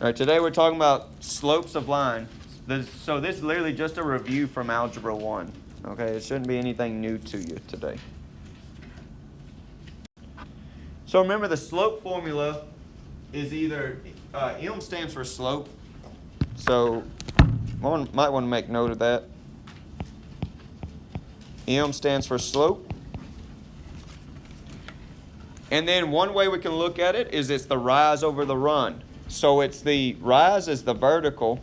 All right, today we're talking about slopes of line. So this is literally just a review from Algebra 1. Okay, it shouldn't be anything new to you today. So remember, the slope formula is either, M stands for slope. So one might want to make note of that. M stands for slope. And then one way we can look at it is it's the rise over the run. So it's the rise is the vertical,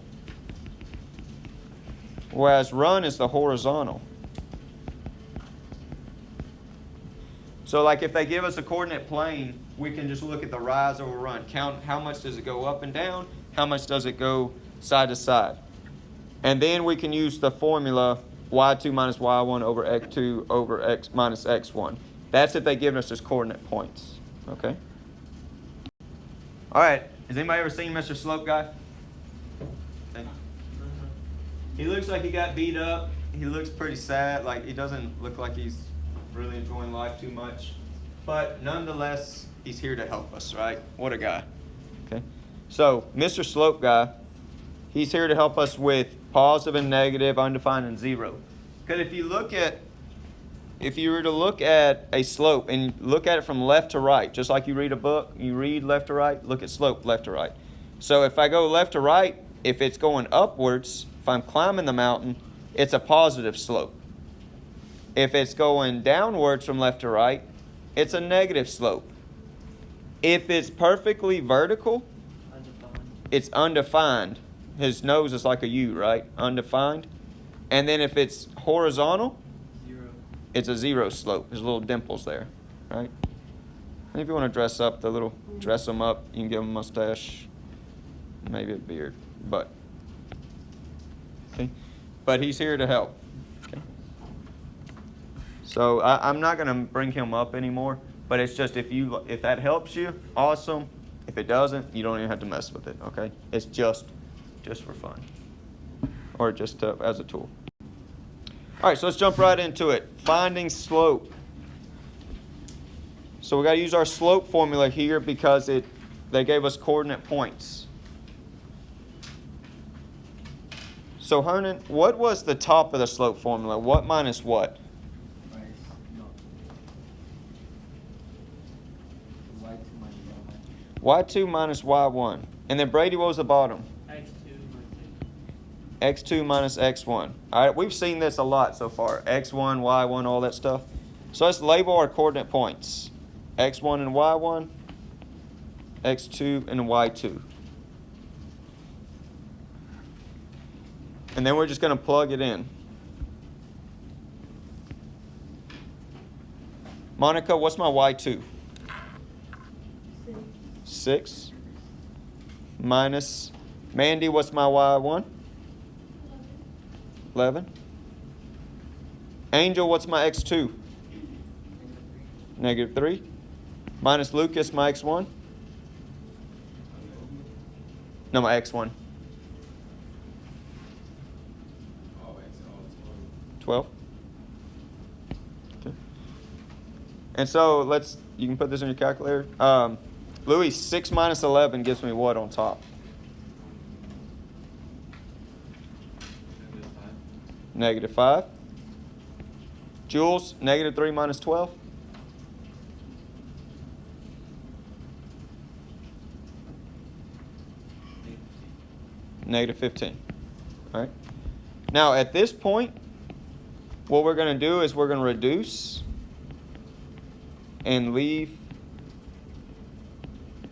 whereas run is the horizontal. So like if they give us a coordinate plane, we can just look at the rise over run. Count how much does it go up and down, how much does it go side to side. And then we can use the formula y2 minus y1 over x2 over x minus x1. That's if they give us just coordinate points. Okay? All right. Has anybody ever seen Mr. Slope Guy? He looks like he got beat up. He looks pretty sad. Like he doesn't look like he's really enjoying life too much. But nonetheless, he's here to help us, right? What a guy. Okay. So Mr. Slope Guy, he's here to help us with positive and negative, undefined and zero. Because if you were to look at a slope and look at it from left to right, just like you read a book, you read left to right, look at slope left to right. So if I go left to right, if it's going upwards, if I'm climbing the mountain, it's a positive slope. If it's going downwards from left to right, it's a negative slope. If it's perfectly vertical, it's undefined. His nose is like a U, right? Undefined. And then if it's horizontal, it's a zero slope. There's little dimples there, right? And if you want to dress them up, you can give them a mustache, maybe a beard, but he's here to help. Okay. So I'm not going to bring him up anymore, but it's just if that helps you, awesome. If it doesn't, you don't even have to mess with it. Okay? It's just for fun, or just as a tool. All right, so let's jump right into it. Finding slope. So we got to use our slope formula here because they gave us coordinate points. So Hernan, what was the top of the slope formula? What minus what? Y2 minus Y1. And then Brady, what was the bottom? X2 minus X1. All right, we've seen this a lot so far. X1, Y1, all that stuff. So let's label our coordinate points. X1 and Y1, X2 and Y2. And then we're just going to plug it in. Monica, what's my Y2? 6. Minus, Mandy, what's my Y1? 11. Angel, what's my X2? Negative 3. Minus Lucas, my X1? No, my X1. 12. Okay. And so you can put this in your calculator. Louis, 6 minus 11 gives me what on top? Negative 5. Jules, negative 3 minus 12. Negative 15. All right. Now, at this point, what we're going to do is we're going to reduce and leave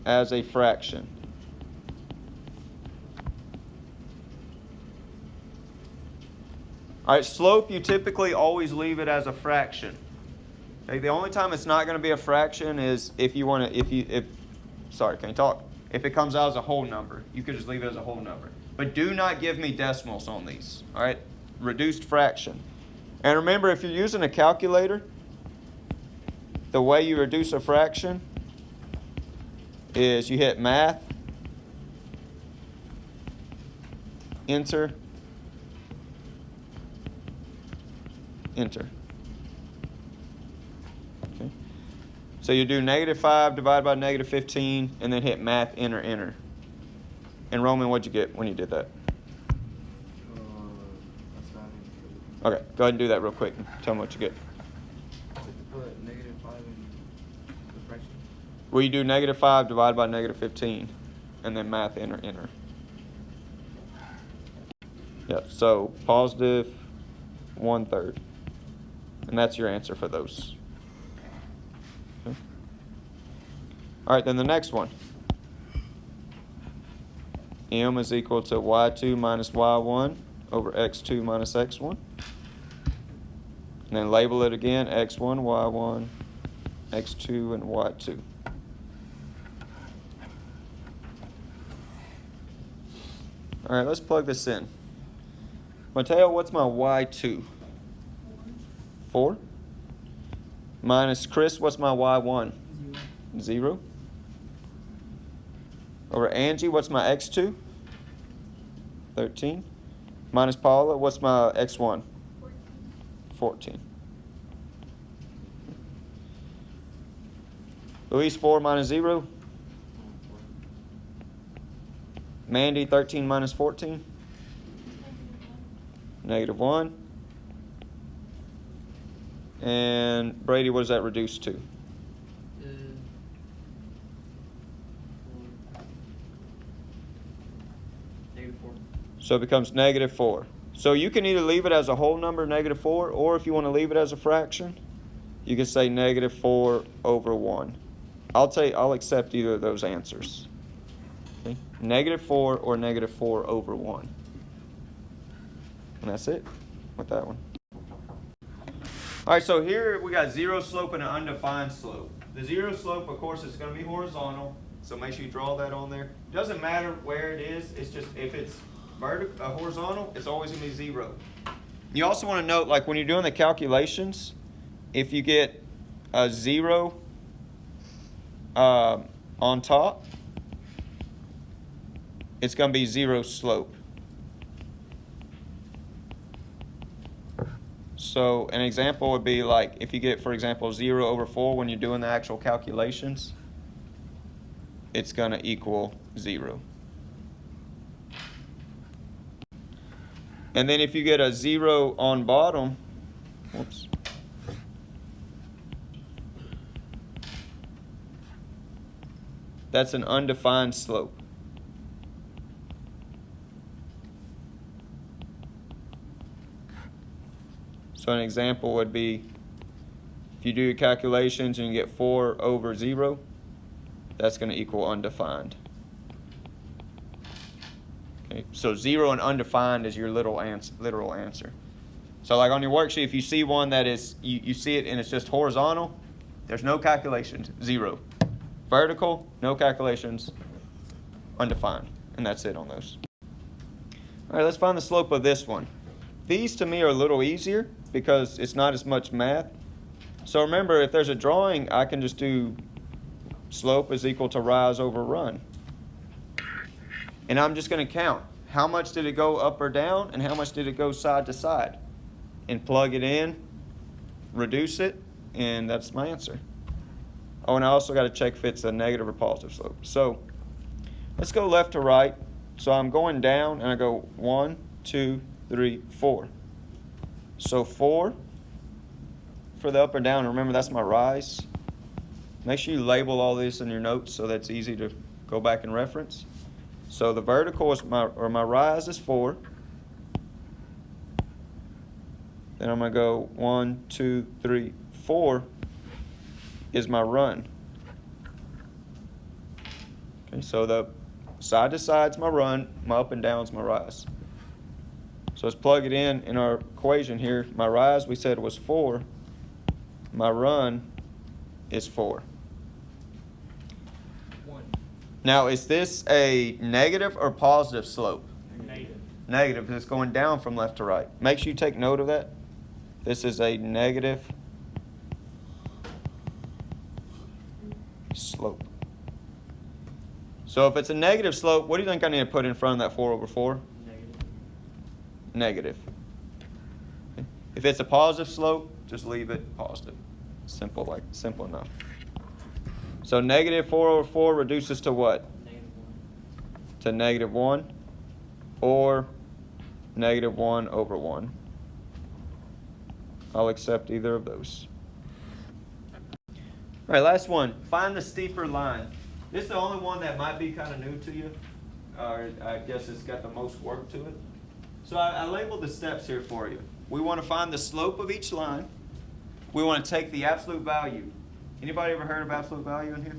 as a fraction. All right, slope, you typically always leave it as a fraction. Okay, the only time it's not going to be a fraction is if it comes out as a whole number. You could just leave it as a whole number. But do not give me decimals on these. All right, reduced fraction. And remember, if you're using a calculator, the way you reduce a fraction is you hit math, enter, enter. Okay. So you do negative 5 divided by negative 15, and then hit math, enter, enter. And Roman, what'd you get when you did that? Okay, go ahead and do that real quick. Tell me what you get. Put negative 5 in the fraction. Well, you do -5 divided by -15, and then math enter. Yep, so positive 1/3. And that's your answer for those. Okay. All right, then the next one. M is equal to y2 minus y1 over x2 minus x1. And then label it again, x1, y1, x2, and y2. All right, let's plug this in. Mateo, what's my y2? 4. Minus Chris, what's my y1? 0. Over Angie, what's my x2? 13. Minus Paula, what's my x1? 14. Luis, 4 minus 0. Mandy, 13 minus 14. -1. And Brady, what does that reduce to? -4. So it becomes -4. So you can either leave it as a whole number, -4, or if you want to leave it as a fraction, you can say -4 over 1. I'll accept either of those answers. Okay? -4 or -4 over 1. And that's it with that one. All right, so here we got zero slope and an undefined slope. The zero slope, of course, is going to be horizontal, so make sure you draw that on there. Doesn't matter where it is, it's just if it's horizontal, it's always going to be 0. You also want to note, like when you're doing the calculations, if you get a 0 on top, it's going to be 0 slope. So an example would be like if you get, for example, 0 over 4 when you're doing the actual calculations, it's going to equal 0. And then if you get a 0 on bottom, whoops. That's an undefined slope. So an example would be if you do your calculations and you get 4 over 0, that's going to equal undefined. Okay, so 0 and undefined is your literal answer. So like on your worksheet, if you see one that is, you see it and it's just horizontal, there's no calculations, 0. Vertical, no calculations, undefined. And that's it on those. All right, let's find the slope of this one. These to me are a little easier because it's not as much math. So remember, if there's a drawing, I can just do slope is equal to rise over run. And I'm just going to count. How much did it go up or down, and how much did it go side to side? And plug it in, reduce it, and that's my answer. Oh, and I also got to check if it's a negative or positive slope. So let's go left to right. So I'm going down, and I go 1, 2, 3, 4. So 4 for the up or down. Remember, that's my rise. Make sure you label all this in your notes so that's easy to go back and reference. So the vertical is my rise is 4. Then I'm going to go 1, 2, 3, 4 is my run. Okay, so the side to side is my run, my up and down is my rise. So let's plug it in our equation here. My rise we said was 4. My run is 4. 1. Now, is this a negative or positive slope? Negative. Negative. It's going down from left to right. Make sure you take note of that. This is a negative slope. So if it's a negative slope, what do you think I need to put in front of that 4 over 4? Negative. Okay. If it's a positive slope, just leave it positive. Simple enough. So negative 4 over 4 reduces to what? to -1 or -1 over 1. I'll accept either of those. All right, last one. Find the steeper line. This is the only one that might be kind of new to you, or I guess it's got the most work to it. So I labeled the steps here for you. We want to find the slope of each line. We want to take the absolute value. Anybody ever heard of absolute value in here?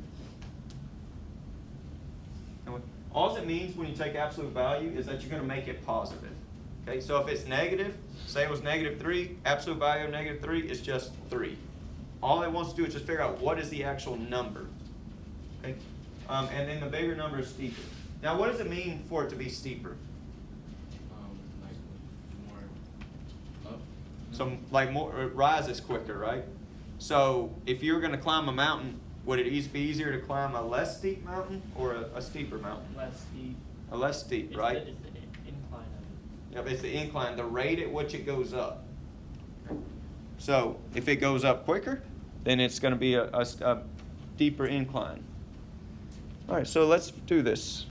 All it means when you take absolute value is that you're going to make it positive. Okay, so if it's negative, say it was -3, absolute value of -3 is just 3. All it wants to do is just figure out what is the actual number. Okay, and then the bigger number is steeper. Now, what does it mean for it to be steeper? Like more up. So, like more, it rises quicker, right? So, if you're going to climb a mountain, would it be easier to climb a less steep mountain or a steeper mountain? Less steep. A less steep, right? It's the incline of it. Yep, it's the incline, the rate at which it goes up. So if it goes up quicker, then it's going to be a deeper incline. All right, so let's do this.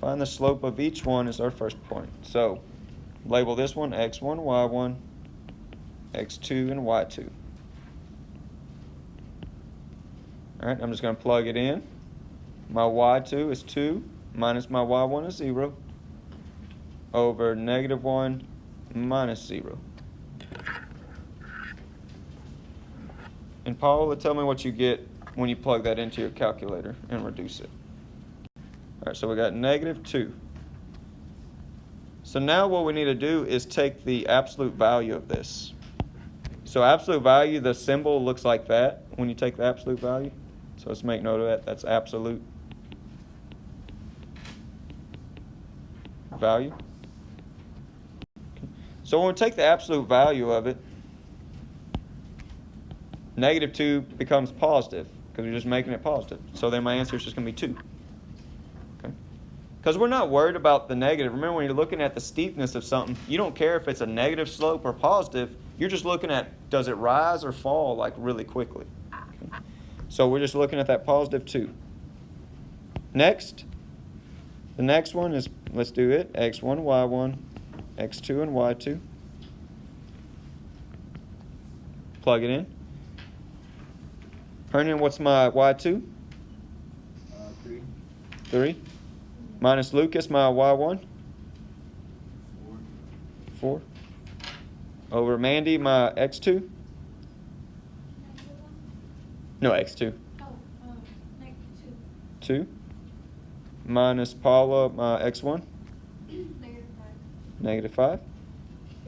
Find the slope of each one is our first point. So label this one x1, y1, x2, and y2. All right, I'm just going to plug it in. My y2 is 2 minus my y1 is 0 over -1 minus 0. And Paula, tell me what you get when you plug that into your calculator and reduce it. All right, so we got -2. So now what we need to do is take the absolute value of this. So absolute value, the symbol looks like that when you take the absolute value. So let's make note of that. That's absolute value. Okay. So when we take the absolute value of it, -2 becomes positive because we're just making it positive. So then my answer is just going to be 2. Okay? Because we're not worried about the negative. Remember, when you're looking at the steepness of something, you don't care if it's a negative slope or positive. You're just looking at, does it rise or fall like really quickly? Okay? So we're just looking at that positive 2. Next, the next one is, let's do it, x1, y1, x2, and y2. Plug it in. Hernan, what's my y2? 3. 3. Minus Lucas, my y1? 4. Over Mandy, my x2? No, x2. -2. 2. Minus Paula, my x1? -5. -5.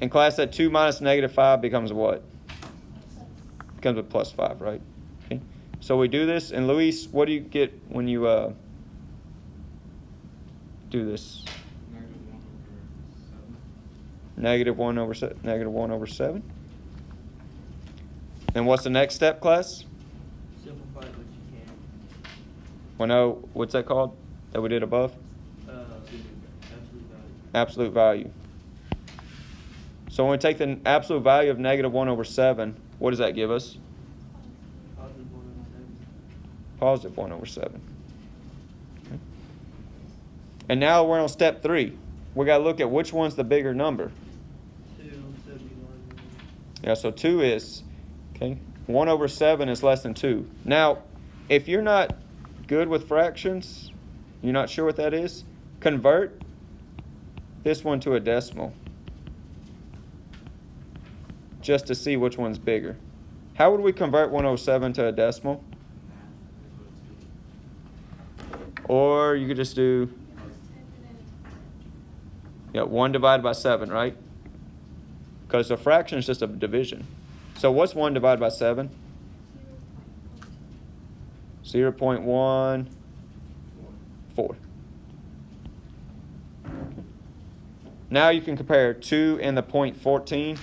In class, that 2 minus -5 becomes what? Becomes a +5, right? Okay. So we do this, and Luis, what do you get when you do this? -1 over 7. -1 over 7. And what's the next step, class? Simplify what you can. Well, no, what's that called that we did above? Absolute value. Absolute value. So when we take the absolute value of -1 over 7, what does that give us? Positive 1 over 7. Positive 1 over 7. Okay. And now we're on step 3. We got to look at which one's the bigger number. 2, 71. Yeah, so 2 is, okay, 1 over 7 is less than 2. Now, if you're not good with fractions, you're not sure what that is, convert this one to a decimal just to see which one's bigger. How would we convert 1 over 7 to a decimal? Or you could just do, yeah, 1 divided by 7, right? Because a fraction is just a division. So what's 1 divided by 7? 0.14. Now you can compare 2 and the 0.14,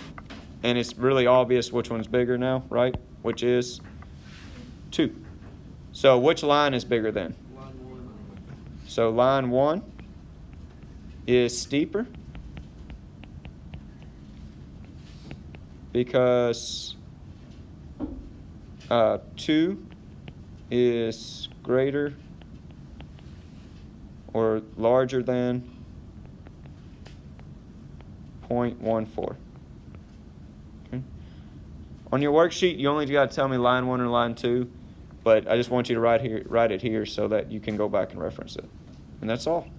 and it's really obvious which one's bigger now, right? Which is 2. So which line is bigger then? Line 1. So line 1 is steeper because 2 is greater or larger than 0.14. Okay. On your worksheet, you only got to tell me line 1 or line 2, but I just want you to write it here so that you can go back and reference it. And that's all.